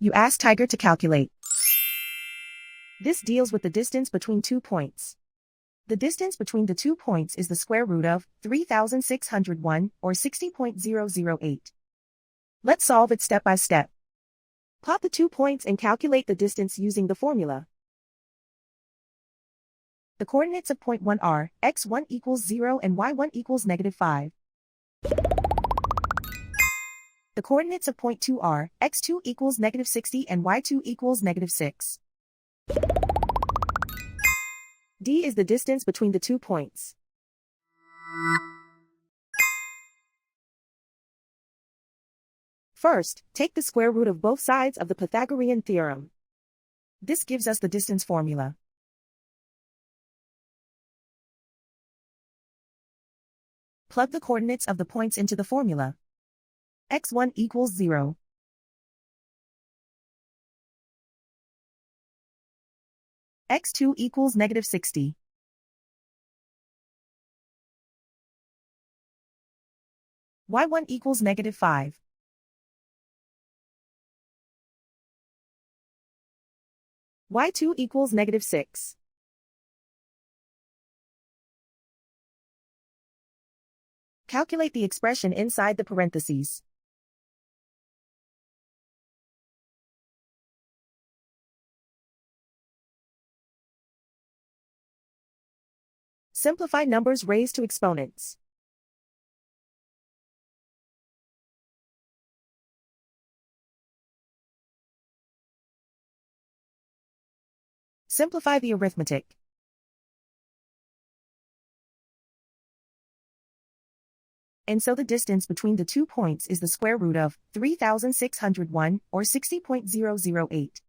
You ask Tiger to calculate. This deals with the distance between 2 points. The distance between the 2 points is the square root of 3,601, or 60.008. Let's solve it step by step. Plot the 2 points and calculate the distance using the formula. The coordinates of point 1 are x1 equals 0 and y1 equals -5. The coordinates of point 2 are x2 equals -60 and y2 equals -6. D is the distance between the 2 points. First, take the square root of both sides of the Pythagorean theorem. This gives us the distance formula. Plug the coordinates of the points into the formula. x1 equals 0. x2 equals -60. y1 equals -5. y2 equals -6. Calculate the expression inside the parentheses. Simplify numbers raised to exponents. Simplify the arithmetic. And so the distance between the 2 points is the square root of 3,601, or 60.008.